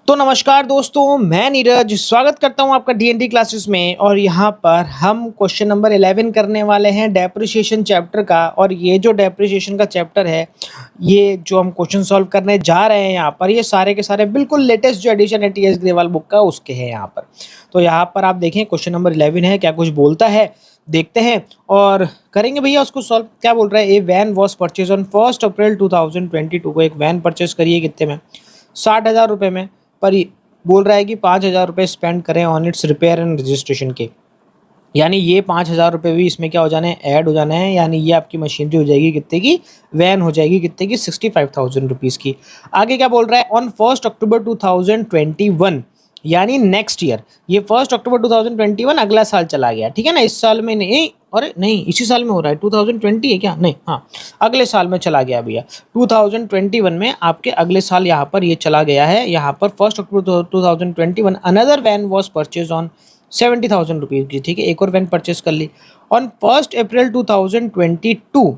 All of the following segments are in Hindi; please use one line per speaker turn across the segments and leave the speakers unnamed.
तो नमस्कार दोस्तों, मैं नीरज स्वागत करता हूं आपका डीएनडी क्लासेस में। और यहां पर हम क्वेश्चन नंबर 11 करने वाले हैं डेप्रिसिएशन चैप्टर का। और ये जो डेप्रिसिएशन का चैप्टर है, ये जो हम क्वेश्चन सॉल्व करने जा रहे हैं यहाँ पर, ये सारे के सारे बिल्कुल लेटेस्ट जो एडिशन है टीएस ग्रेवाल बुक का, उसके हैं यहाँ पर। तो यहाँ पर आप देखें क्वेश्चन नंबर 11 है, क्या कुछ बोलता है देखते हैं और करेंगे भैया उसको सॉल्व। क्या बोल रहा है, a when was purchase on 1 अप्रैल 2022 को। एक वैन परचेज करिए कितने में, 60,000 रुपये में। पर बोल रहा है कि 5,000 रुपये स्पेंड करें on it's repair and registration के। यानी ये 5,000 रुपये भी इसमें क्या हो जाने हैं, ऐड हो जाने हैं। यानी ये आपकी मशीनरी हो जाएगी कितने की, वैन हो जाएगी कितने की, 65,000 रुपीज़ की। आगे क्या बोल रहा है, ऑन 1 अक्टूबर 2021 यानी नेक्स्ट ईयर। ये 1 अक्टूबर 2021 अगला साल चला गया, ठीक है ना, इस साल में नहीं। अरे नहीं, इसी साल में हो रहा है, 2020 है क्या, नहीं, हाँ अगले साल में चला गया भैया। 2021 में आपके अगले साल यहाँ पर ये चला गया है। यहाँ पर 1 अक्टूबर 2021 another when was purchase on 70,000 rupees की, ठीक है, एक और वैन परचेज कर ली। ऑन 1 अप्रैल 2022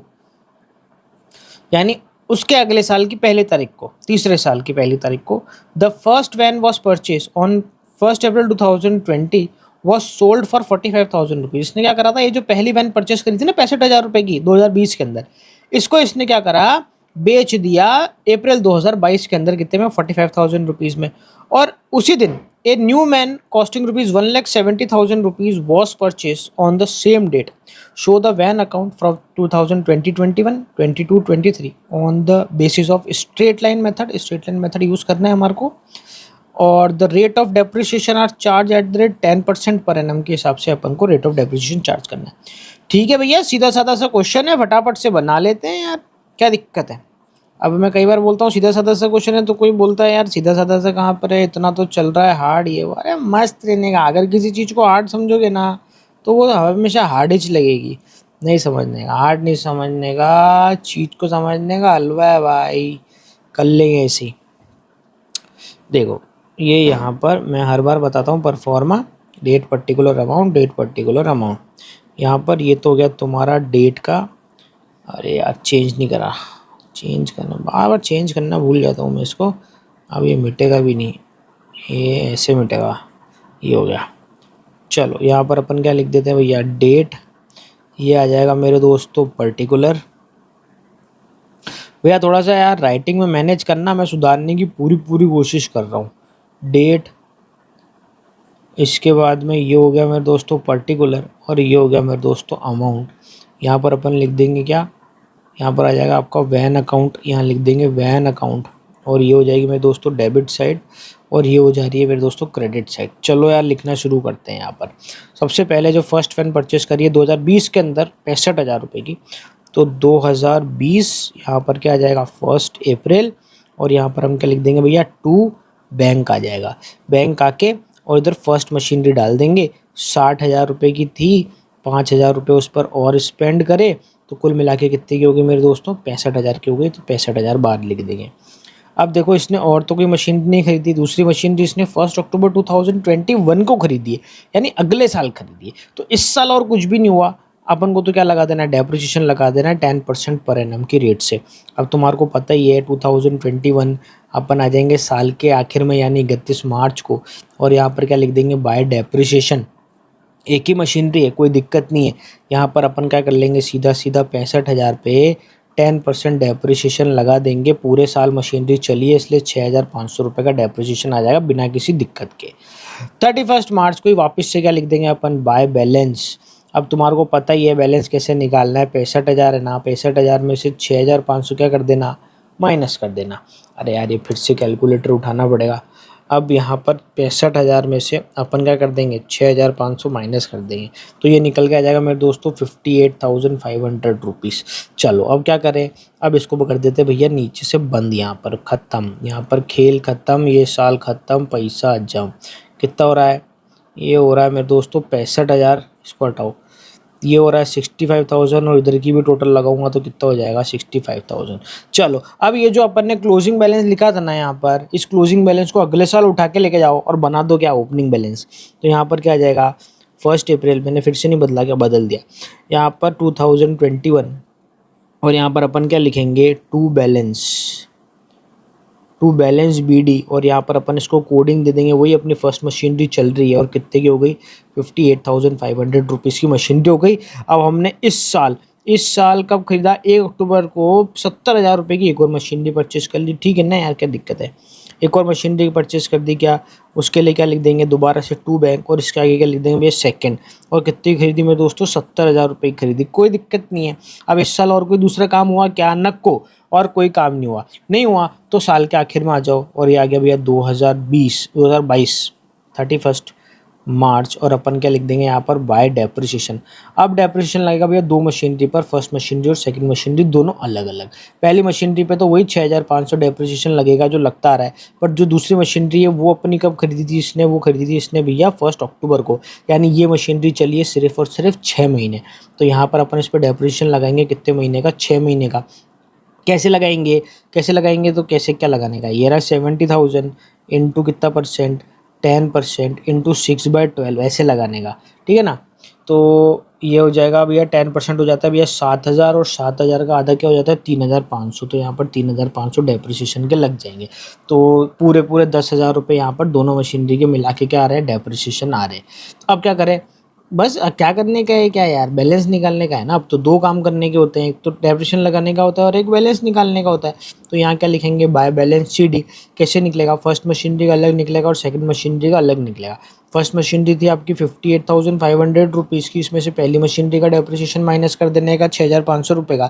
यानी उसके अगले साल की पहली तारीख को, तीसरे साल की पहली तारीख को, the first when was purchase on 1 April 2020 was sold for 45,000 rupees. इसने क्या करा था, ये जो पहली वैन परचेज करी थी ना 65,000 रुपये की 2020 के अंदर, इसको इसने क्या करा, बेच दिया अप्रैल 2022 के अंदर कितने में, 45,000 रुपीज़ में। और उसी दिन a new van costing rupees 1,70,000 rupees was purchase on the same date. Show the van account from 2020, 21, 22, 23 on the basis of straight line method. Straight line method use करना है हमारे को। और the rate of depreciation are charge at the rate 10% per annum के हिसाब से अपन को रेट ऑफ डेप्रिसिएशन चार्ज करना है। ठीक है भैया, सीधा साधा सा क्वेश्चन है, फटाफट से बना लेते हैं यार, क्या दिक्कत है। अब मैं कई बार बोलता हूँ सीधा साधा सा क्वेश्चन है, तो कोई बोलता है यार सीधा साधा सा कहाँ पर है, इतना तो चल रहा है हार्ड ये वो। अरे मस्त रहने का, अगर किसी चीज़ को हार्ड समझोगे ना तो वो हमेशा हार्ड ही लगेगी। नहीं समझने का, हार्ड नहीं समझने का, चीज़ को समझने का हलवा है भाई, कर लेंगे ऐसी। देखो ये यहाँ पर मैं हर बार बताता हूँ, proforma date particular amount, date particular amount. यहाँ पर ये तो हो गया तुम्हारा डेट का। अरे यार चेंज नहीं करा, चेंज करना, बार बार चेंज करना भूल जाता हूँ मैं इसको। अब ये मिटेगा भी नहीं, ये ऐसे मिटेगा, ये हो गया। चलो यहाँ पर अपन क्या लिख देते हैं भैया, डेट। ये आ जाएगा मेरे दोस्तों पर्टिकुलर। भैया थोड़ा सा यार राइटिंग में मैनेज करना, मैं सुधारने की पूरी पूरी कोशिश कर रहा हूँ। डेट, इसके बाद में ये हो गया मेरे दोस्तों पर्टिकुलर, और ये हो गया मेरे दोस्तों अमाउंट। यहाँ पर अपन लिख देंगे क्या, यहाँ पर आ जाएगा आपका वैन अकाउंट, यहाँ लिख देंगे वैन अकाउंट। और ये हो जाएगी मेरे दोस्तों डेबिट साइड, और ये हो जा रही है मेरे दोस्तों क्रेडिट साइड। चलो यार लिखना शुरू करते हैं। यहाँ पर सबसे पहले जो फर्स्ट वैन परचेस करी है 2020 के अंदर 65,000 रुपये की, तो 2020 यहाँ पर क्या आ जाएगा 1 अप्रैल, और यहाँ पर हम क्या लिख देंगे भैया, टू बैंक आ जाएगा। बैंक आके और इधर फर्स्ट मशीनरी डाल देंगे। 60,000 रुपये की थी, 5,000 रुपये उस पर और स्पेंड करे, तो कुल मिला के कितने की होगी मेरे दोस्तों, 65,000 की हो गई। तो 65,000 बाहर लिख देंगे। अब देखो इसने और तो कोई मशीनरी नहीं खरीदी, दूसरी मशीनरी इसने 1 अक्टूबर 2021 को खरीदी है, यानी अगले साल खरीदी है। तो इस साल और कुछ भी नहीं हुआ, अपन को तो क्या लगा देना है, डेप्रिसिएशन लगा देना है 10% पर एनम की रेट से। अब तुम्हारे को पता ही है 2021 अपन आ जाएंगे साल के आखिर में, यानी 31 मार्च को। और यहाँ पर क्या लिख देंगे, बाय डेप्रिसिएशन। एक ही मशीनरी है, कोई दिक्कत नहीं है। यहाँ पर अपन क्या कर लेंगे, सीधा सीधा 65,000 पे 10% डेप्रिसिएशन लगा देंगे। पूरे साल मशीनरी चली है, इसलिए 6,500 रुपये का डेप्रिसिएशन आ जाएगा बिना किसी दिक्कत के। 31 मार्च को ही वापस से क्या लिख देंगे अपन, बाय बैलेंस। अब तुम्हारे को पता ही है बैलेंस कैसे निकालना है, 65,000 है ना, 65,000 में से 6,500 क्या कर देना, माइनस कर देना। अरे यार ये फिर से कैलकुलेटर उठाना पड़ेगा। अब यहाँ पर 65,000 में से अपन क्या कर देंगे, 6,500 माइनस कर देंगे, तो ये निकल के आ जाएगा मेरे दोस्तों 58,500 रुपीज़। चलो अब क्या करें, अब इसको कर देते भैया नीचे से बंद, यहाँ पर ख़त्म, यहाँ पर खेल ख़त्म, ये साल ख़त्म, पैसा जम। कितना हो रहा है, ये हो रहा है मेरे दोस्तों 65,000, इसको हटाओ, ये हो रहा है 65,000, और इधर की भी टोटल लगाऊंगा तो कितना हो जाएगा 65,000। चलो अब ये जो अपन ने क्लोजिंग बैलेंस लिखा था ना, यहाँ पर इस क्लोजिंग बैलेंस को अगले साल उठा के लेके जाओ और बना दो क्या, ओपनिंग बैलेंस। तो यहाँ पर क्या आ जाएगा 1 अप्रैल, मैंने फिर से नहीं बदला, क्या बदल दिया, यहाँ पर 2021, और यहाँ पर अपन क्या लिखेंगे, to balance. To balance BD और यहाँ पर अपन इसको कोडिंग दे देंगे। वही अपनी फर्स्ट मशीनरी चल रही है और कितने की हो गई, 58,500 रुपीज़ की मशीनरी हो गई। अब हमने इस साल कब खरीदा, 1 अक्टूबर को 70,000 रुपये की एक और मशीनरी परचेस कर ली। ठीक है ना यार, क्या दिक्कत है। एक और मशीनरी परचेस कर दी, क्या उसके लिए क्या लिख देंगे दोबारा से टू बैंक और इसके आगे क्या लिख देंगे भैया सेकंड। और कितनी खरीदी मेरे दोस्तों, 70,000 रुपये की खरीदी, कोई दिक्कत नहीं है। अब इस साल और कोई दूसरा काम हुआ क्या, नको, और कोई काम नहीं हुआ तो साल के आखिर में आ जाओ और ये आ गया भैया 2022 31 मार्च और अपन क्या लिख देंगे यहाँ पर बाय डेप्रिसिएशन। अब डेप्रिसिएशन लगेगा भैया दो मशीनरी पर, फर्स्ट मशीनरी और सेकंड मशीनरी दोनों अलग अलग। पहली मशीनरी पे तो वही 6,500 डेप्रिसिएशन लगेगा जो लगता आ रहा है, पर जो दूसरी मशीनरी है वो अपनी कब खरीदी थी इसने, वो खरीदी थी इसने भैया 1 अक्टूबर को, यानी ये मशीनरी चली है सिर्फ और सिर्फ 6 महीने। तो यहाँ पर अपन इस पर डेप्रिसिएशन लगाएंगे कितने महीने का, 6 महीने का। कैसे लगाएंगे तो कैसे क्या लगाने का, ये रहा 70,000 इंटू कितना परसेंट, 10% इंटू 6/12 ऐसे लगाने का। ठीक है ना, तो ये हो जाएगा भैया 10% हो जाता है भैया 7,000 और 7,000 का आधा क्या हो जाता है 3,500। तो यहाँ पर 3,500 डेप्रिसिएशन के लग जाएंगे। तो पूरे 10,000 रुपये यहाँ पर दोनों मशीनरी के मिला के क्या आ रहे हैं, डेप्रिसिएशन आ रहे हैं। अब क्या करें, बस क्या करने का है, क्या यार बैलेंस निकालने का है ना। अब तो दो काम करने के होते हैं, एक तो डेप्रिसिएशन लगाने का होता है और एक बैलेंस निकालने का होता है। तो यहाँ क्या लिखेंगे, बाय बैलेंस CD। कैसे निकलेगा, फर्स्ट मशीनरी का अलग निकलेगा और सेकंड मशीनरी का अलग निकलेगा। फर्स्ट मशीनरी थी आपकी 58,500 रुपीज़ की, इसमें से पहली मशीनरी का डेप्रिसिएशन माइनस कर देने का 6,500 रुपये का।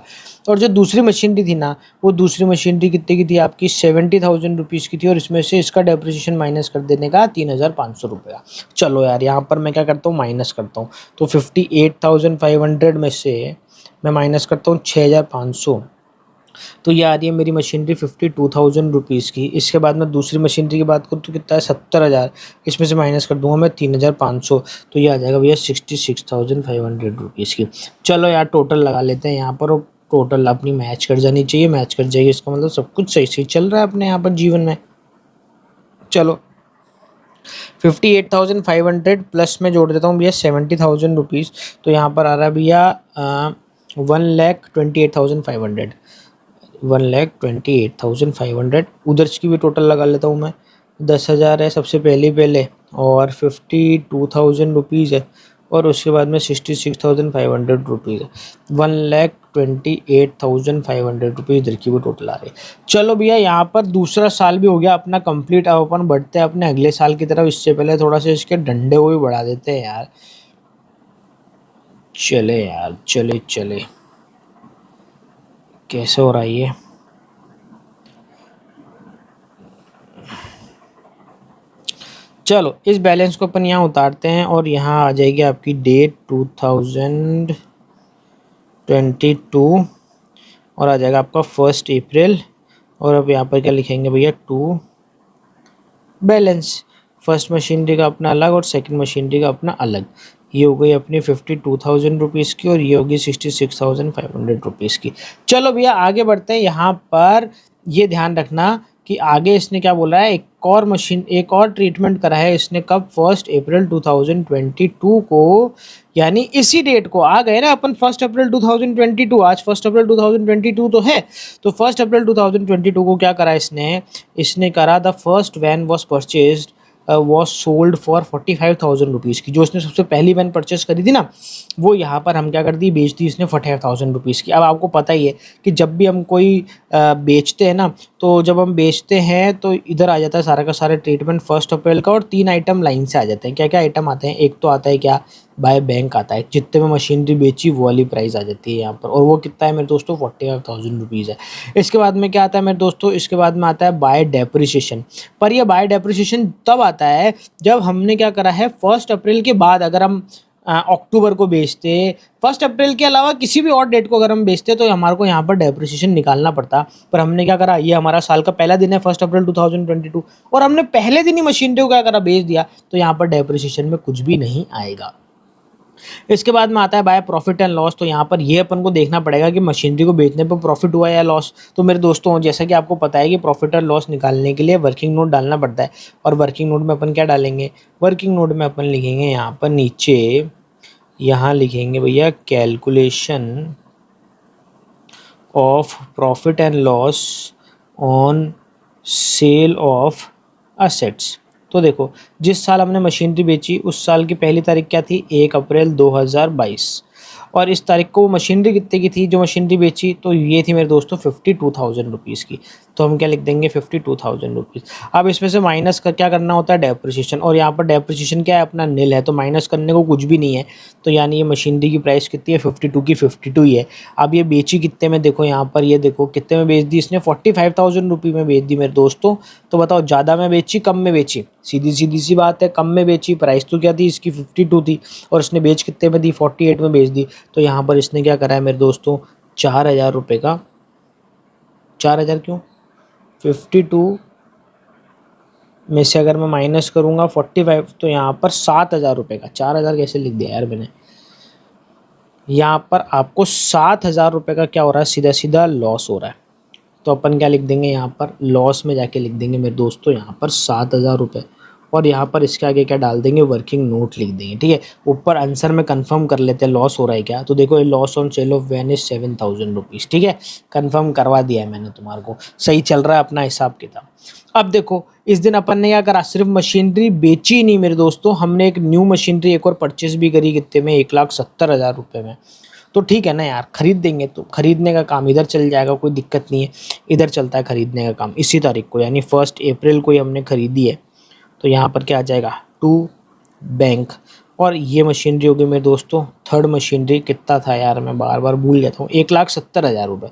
और जो दूसरी मशीनरी थी ना, वो दूसरी मशीनरी कितने की थी आपकी, 70,000 रुपीज़ की थी और इसमें से इसका डेप्रिसिएशन माइनस कर देने का 3,500 रुपये का। चलो यार, यहाँ पर मैं क्या करता हूँ, माइनस करता हूँ। तो 58,500 में से मैं माइनस करता हूँ 6,500, तो ये आ रही है मेरी मशीनरी 52,000 रुपीज़ की। इसके बाद मैं दूसरी मशीनरी की बात करूँ तो कितना है 70,000, इसमें से माइनस कर दूंगा मैं 3,500, तो ये आ जाएगा भैया 66,500 रुपीज़ की। चलो यार टोटल लगा लेते हैं यहाँ पर, और टोटल अपनी मैच कर जानी चाहिए, मैच कर जाएगी इसका मतलब सब कुछ सही सही चल रहा है अपने यहाँ पर जीवन में। चलो 58,500 प्लस में जोड़ देता हूँ भैया 70,000 रुपीज़, तो यहाँ पर आ रहा है भैया 1,28,500, 1,28,500। उधर की भी टोटल लगा लेता हूँ मैं, 10,000 है सबसे पहले और 52,000 रुपीज़ है और उसके बाद में 66,500 रुपीज़ है, 1,28,500 रुपीज़ इधर की भी टोटल आ रही है। चलो भैया यहाँ पर दूसरा साल भी हो गया अपना कंप्लीट। अब अपन बढ़ते हैं अपने अगले साल की तरफ। इससे पहले थोड़ा सा इसके डंडे को भी बढ़ा देते हैं यार। चले यार, चले कैसे हो रहा है ये। चलो इस बैलेंस को अपन यहाँ उतारते हैं और यहाँ आ जाएगी आपकी डेट 2022 और आ जाएगा आपका 1 अप्रैल। और अब यहाँ पर क्या लिखेंगे भैया, टू बैलेंस, फर्स्ट मशीनरी का अपना अलग और सेकंड मशीनरी का अपना अलग। ये हो गई अपनी 52,000 रुपीज़ की और ये होगी 66,500 रुपीज़ की। चलो भैया आगे बढ़ते हैं। यहाँ पर ये ध्यान रखना कि आगे इसने क्या बोला है, एक और ट्रीटमेंट करा है इसने कब, 1 अप्रैल 2022 को, यानी इसी डेट को आ गए ना अपन 1 अप्रैल 2022। आज 1 अप्रैल 2022 तो है, तो 1 अप्रैल 2022 को क्या करा इसने करा the first when was purchased was sold for 45,000 rupees की। जो इसने सबसे पहली वैन परचेस करी थी ना, वो यहाँ पर हम क्या कर दी, बेच दी इसने 45,000 रुपीज़ की। अब आपको पता ही है कि जब भी हम कोई बेचते हैं ना, तो जब हम बेचते हैं तो इधर आ जाता है सारा का सारा ट्रीटमेंट 1 अप्रैल का, और 3 आइटम लाइन से आ जाते हैं। क्या क्या आइटम आते हैं, एक तो आता है क्या, बाय बैंक आता है, जितने में मशीनरी बेची वो वाली प्राइस आ जाती है यहाँ पर, और वो कितना है मेरे दोस्तों, 45,000 रुपीज़ है। इसके बाद में क्या आता है मेरे दोस्तों, इसके बाद में आता है बाय डेप्रिसिएशन। पर ये बाय डेप्रिसिएशन तब आता है जब हमने क्या करा है, 1 अप्रैल के बाद अगर हम अक्टूबर को बेचते, 1 अप्रैल के अलावा किसी भी और डेट को अगर हम बेचते तो हमारे को यहाँ पर डेप्रिसिएशन निकालना पड़ता। पर हमने क्या करा, ये हमारा साल का पहला दिन है 1 अप्रैल 2022 और हमने पहले दिन ही मशीनरी को क्या करा, बेच दिया, तो यहाँ पर डेप्रिसिएशन में कुछ भी नहीं आएगा। इसके बाद में आता है बाय प्रॉफिट एंड लॉस। तो यहाँ पर ये अपन को देखना पड़ेगा कि मशीनरी को बेचने पर प्रॉफिट हुआ या लॉस। तो मेरे दोस्तों जैसा कि आपको पता है कि प्रॉफिट और लॉस निकालने के लिए वर्किंग नोट डालना पड़ता है, और वर्किंग नोट में अपन क्या डालेंगे, वर्किंग नोट में अपन लिखेंगे यहाँ पर नीचे, यहाँ लिखेंगे भैया calculation of profit and loss on sale of assets. तो देखो, जिस साल हमने मशीनरी बेची उस साल की पहली तारीख क्या थी, 1 अप्रैल 2022, और इस तारीख को वो मशीनरी कितने की थी जो मशीनरी बेची, तो ये थी मेरे दोस्तों 52,000 रुपीज़ की। तो हम क्या लिख देंगे, 52,000 रुपीज़। अब इसमें से माइनस का क्या करना होता है, डेप्रिसिएशन, और यहाँ पर डेप्रिसिएशन क्या है, अपना निल है, तो माइनस करने को कुछ भी नहीं है। तो यानी ये मशीनरी की प्राइस कितनी है, 52 की 52 ही है। अब ये बेची कितने में, देखो यहाँ पर, ये देखो कितने में बेच दी इसने, 45,000 रुपये में बेच दी मेरे दोस्तों। तो बताओ, ज़्यादा में बेची कम में बेची, सीधी सीधी सी बात है, कम में बेची। प्राइस तो क्या थी इसकी, 52 थी, और इसने बेच कितने में दी, 48 में बेच दी। तो यहाँ पर इसने क्या करा है मेरे दोस्तों, 4,000 रुपये का, 4,000 क्यों, 52 में से अगर मैं माइनस करूँगा 45, तो यहाँ पर 7,000 रुपये का, 4,000 कैसे लिख दिया यार मैंने, यहाँ पर आपको 7,000 रुपये का क्या हो रहा है, सीधा सीधा लॉस हो रहा है। तो अपन क्या लिख देंगे, यहाँ पर लॉस में जाके लिख देंगे मेरे दोस्तों, यहाँ पर 7,000 रुपये, और यहाँ पर इसके आगे क्या डाल देंगे, वर्किंग नोट लिख देंगे। ठीक है, ऊपर आंसर में कंफर्म कर लेते हैं लॉस हो रहा है क्या। तो देखो, ये loss on sale of van is 7,000 rupees. ठीक है, कंफर्म करवा दिया है मैंने तुम्हारे को, सही चल रहा है अपना हिसाब किताब। अब देखो, इस दिन अपन ने क्या करा, सिर्फ मशीनरी बेची नहीं मेरे दोस्तों, हमने एक न्यू मशीनरी एक और परचेज भी करी, कितने में, 1,70,000 रुपये में। तो ठीक है ना यार, खरीद देंगे, तो खरीदने का काम इधर चल जाएगा, कोई दिक्कत नहीं है, इधर चलता है खरीदने का काम। इसी तारीख को यानी 1 अप्रैल को ही हमने खरीदी है। तो यहाँ पर क्या आ जाएगा, टू बैंक, और ये मशीनरी होगी मेरे दोस्तों, थर्ड मशीनरी। कितना था यार, मैं बार बार भूल जाता हूँ, 1,70,000 रुपये,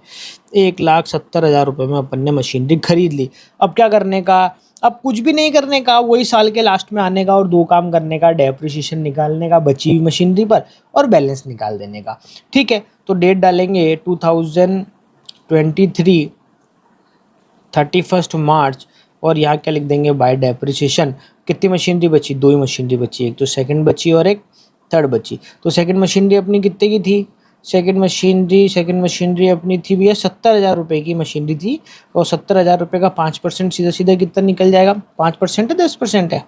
1,70,000 रुपये में अपन ने मशीनरी खरीद ली। अब क्या करने का, अब कुछ भी नहीं करने का, वही साल के लास्ट में आने का और दो काम करने का, डेप्रिसिएशन निकालने का बची हुई मशीनरी पर, और बैलेंस निकाल देने का। ठीक है, तो डेट डालेंगे 2023 31 मार्च, और यहाँ क्या लिख देंगे, बाय डेप्रिसिएशन। कितनी मशीनरी बची, दो ही मशीनरी बची, एक तो सेकंड बची और एक थर्ड बची। तो सेकंड मशीनरी अपनी कितने की थी, सेकंड मशीनरी अपनी थी भैया 70,000 रुपये की मशीनरी थी, और 70,000 रुपये का 5% सीधा सीधा कितना निकल जाएगा, 5% है 10% है,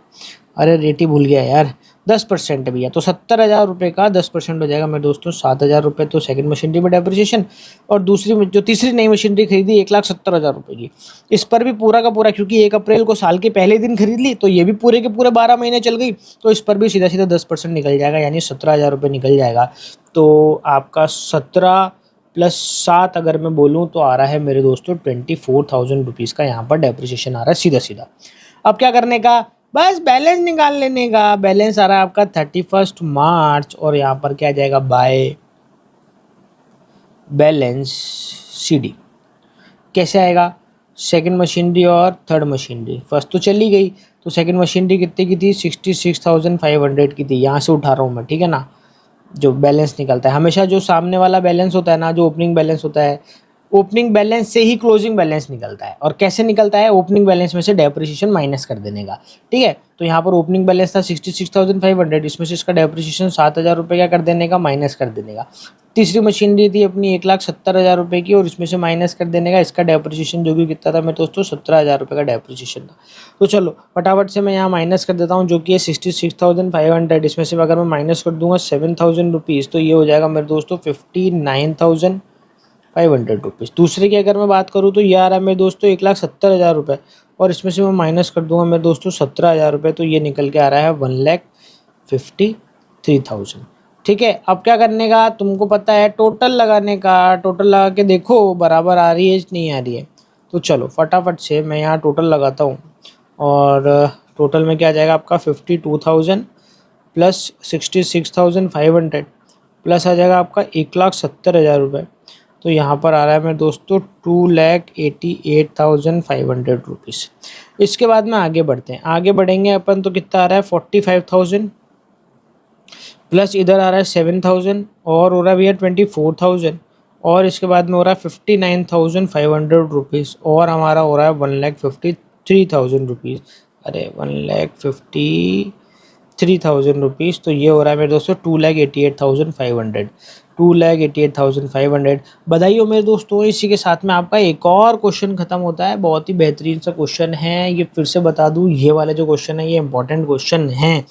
अरे रेट ही भूल गया यार, 10% है भैया। तो 70,000 रुपये का 10% हो जाएगा मेरे दोस्तों, 7,000 रुपये तो सेकंड मशीनरी में डेप्रिसिएशन, और दूसरी जो तीसरी नई मशीनरी खरीदी 1,70,000 रुपये की, इस पर भी पूरा का पूरा, क्योंकि 1 अप्रैल को साल के पहले दिन खरीद ली, तो ये भी पूरे के पूरे 12 महीने चल गई, तो इस पर भी सीधा सीधा 10% निकल जाएगा, यानी 17,000 रुपये निकल जाएगा। तो आपका 17 + 7 अगर मैं बोलूँ तो आ रहा है मेरे दोस्तों 24,000 रुपीज़ का यहाँ पर डेप्रिसिएशन आ रहा है सीधा सीधा। अब क्या करने का, बस बैलेंस निकाल लेने का। बैलेंस आ रहा है आपका 31 मार्च, और यहाँ पर क्या आ जाएगा, बाय बैलेंस CD। कैसे आएगा, सेकंड मशीनरी और थर्ड मशीनरी, फर्स्ट तो चली गई, तो सेकंड मशीनरी कितने की थी, 66,500 की थी, यहाँ से उठा रहा हूँ मैं, ठीक है ना। जो बैलेंस निकलता है हमेशा, जो सामने वाला बैलेंस होता है ना, जो ओपनिंग बैलेंस होता है, ओपनिंग बैलेंस से ही क्लोजिंग बैलेंस निकलता है। और कैसे निकलता है, ओपनिंग बैलेंस में से डेप्रिसिएशन माइनस कर देने का। ठीक है, तो यहाँ पर ओपनिंग बैलेंस था 66,500, इसमें से इसका डेप्रिसिएशन 7,000 रुपये क्या कर देने का, माइनस कर देने का। तीसरी मशीनरी थी अपनी 1,70,000 रुपये की, और इसमें से माइनस कर देने का इसका डेप्रिसिएशन, जो कि कितना था मेरे दोस्तों, 17,000 रुपये का डेप्रिसिएशन था। तो चलो फटाफट से मैं यहाँ माइनस कर देता हूँ, जो कि है 66,500, इसमें से अगर मैं माइनस कर दूंगा 7,000 रुपीज़, तो ये हो जाएगा मेरे दोस्तों 59,500 रुपीज़। दूसरे की अगर मैं बात करूँ तो ये आ रहा है मेरे दोस्तों 1,70,000 रुपये, और इसमें से मैं माइनस कर दूंगा मेरे दोस्तों 17,000 रुपये, तो ये निकल के आ रहा है 1,53,000। ठीक है, अब क्या करने का, तुमको पता है टोटल लगाने का। टोटल लगा के देखो बराबर आ रही है नहीं आ रही है। तो चलो फटाफट से मैं यहाँ टोटल लगाता हूँ, और टोटल में क्या आ जाएगा आपका 52,000 + 66,500 प्लस आ जाएगा आपका 1,70,000 रुपये। तो यहाँ पर आ रहा है मेरे दोस्तों 2,88,500 रुपीज़। इसके बाद में आगे बढ़ते हैं, आगे बढ़ेंगे अपन, तो कितना आ रहा है 45,000, प्लस इधर आ रहा है 7,000, और हो रहा है भैया 24,000, और इसके बाद में हो रहा है 59,500 रुपीज़, और हमारा हो रहा है 1,53,000 रुपीज़। अरे 1,53,000 रुपीज़, तो ये हो रहा है मेरे दोस्तों 2,88,500, 2,88,500। बधाई हो मेरे दोस्तों, इसी के साथ में आपका एक और क्वेश्चन खत्म होता है। बहुत ही बेहतरीन सा क्वेश्चन है ये, फिर से बता दूं, ये वाले जो क्वेश्चन है ये इंपॉर्टेंट क्वेश्चन हैं,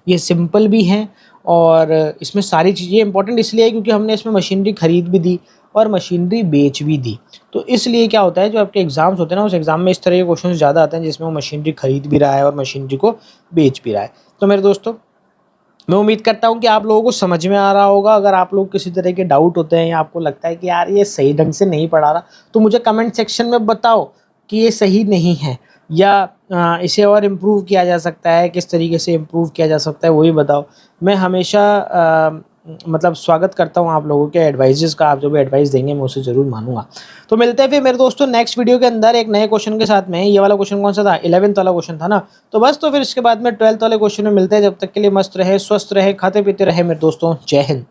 ये सिंपल भी हैं, और इसमें सारी चीज़ें इंपॉर्टेंट इसलिए है क्योंकि हमने इसमें मशीनरी खरीद भी दी, और मशीनरी बेच भी दी। तो इसलिए क्या होता है, जो आपके एग्ज़ाम्स होते हैं ना, उस एग्ज़ाम में इस तरह के क्वेश्चन ज़्यादा आते हैं जिसमें वो मशीनरी खरीद भी रहा है और मशीनरी को बेच भी रहा है। तो मेरे दोस्तों, मैं उम्मीद करता हूँ कि आप लोगों को समझ में आ रहा होगा। अगर आप लोग किसी तरह के डाउट होते हैं या आपको लगता है कि यार ये सही ढंग से नहीं पढ़ा रहा, तो मुझे कमेंट सेक्शन में बताओ कि ये सही नहीं है, या इसे और इम्प्रूव किया जा सकता है, किस तरीके से इम्प्रूव किया जा सकता है वो भी बताओ। मैं हमेशा मतलब स्वागत करता हूँ आप लोगों के एडवाइजेज़ का। आप जो भी एडवाइस देंगे मैं उसे ज़रूर मानूँगा। तो मिलते हैं फिर मेरे दोस्तों नेक्स्ट वीडियो के अंदर एक नए क्वेश्चन के साथ में। ये वाला क्वेश्चन कौन सा था? 11th वाला क्वेश्चन था ना? तो बस, तो फिर इसके बाद में 12th वाले क्वेश्चन में मिलते हैं। जब तक के लिए मस्त रहे, स्वस्थ रहे, खाते पीते रहे मेरे दोस्तों। जय हिंद।